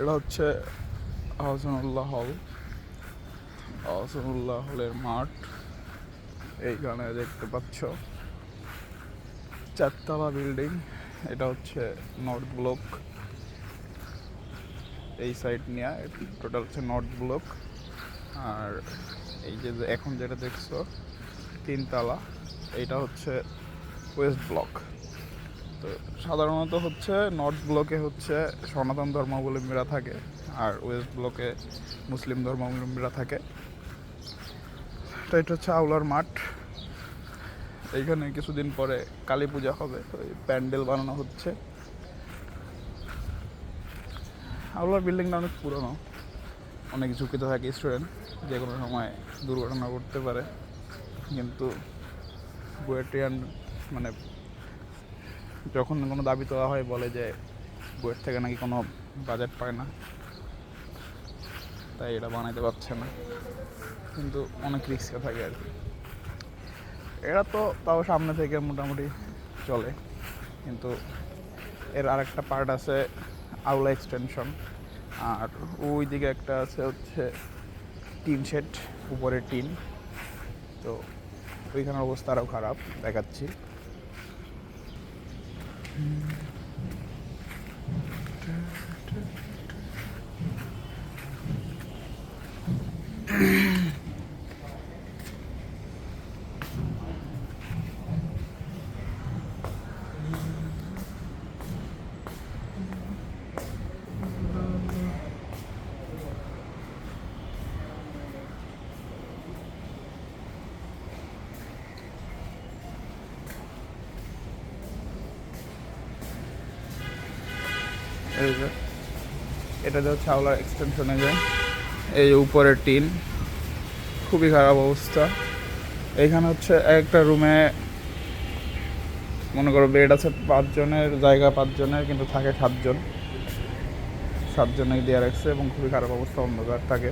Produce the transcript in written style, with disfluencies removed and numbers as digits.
এটা হচ্ছে আহসানুল্লাহ হল, আহসানুল্লাহ হলের মাঠ। এইখানে দেখতে পাচ্ছ চারতলা বিল্ডিং। এটা হচ্ছে নর্থ ব্লক। এই সাইড নিয়ে টোটাল হচ্ছে নর্থ ব্লক। আর এই যে এখন যেটা দেখছো তিনতলা, এইটা হচ্ছে ওয়েস্ট ব্লক। তো সাধারণত হচ্ছে নর্থ ব্লকে হচ্ছে সনাতন ধর্মাবলম্বীরা থাকে, আর ওয়েস্ট ব্লকে মুসলিম ধর্মাবলম্বীরা থাকে। তো এটা হচ্ছে আউলার মাঠ। এইখানে কিছুদিন পরে কালী পূজা হবে, ওই প্যান্ডেল বানানো হচ্ছে। আউলার বিল্ডিংটা অনেক পুরনো, অনেক ঝুঁকিতে থাকে স্টুডেন্ট, যে কোনো সময় দুর্ঘটনা ঘটতে পারে। কিন্তু বুয়েটিয়ান মানে যখন কোনো দাবি তোলা হয় বলে যে বুয়েট থেকে নাকি কোনো বাজেট পায় না, তাই এটা বানাইতে পারছে না, কিন্তু অনেক রিস্কে থাকে আর কি। এরা তো তাও সামনে থেকে মোটামুটি চলে, কিন্তু এর আরেকটা পার্ট আছে আউলা এক্সটেনশন, আর ওই দিকে একটা আছে হচ্ছে টিন শেড, উপরে টিন। তো ওইখানের অবস্থা আরও খারাপ, দেখাচ্ছি। এই যে এটাতে হচ্ছে আউলার এক্সটেনশনে যায়, এই উপরের টিন, খুবই খারাপ অবস্থা। এইখানে হচ্ছে একটা রুমে মনে করো বেড আছে 5 জনের, জায়গা 5 জনের, কিন্তু থাকে 7 জন। 7 জনে দিয়ে রাখছে এবং খুবই খারাপ অবস্থা, অন্ধকার থাকে।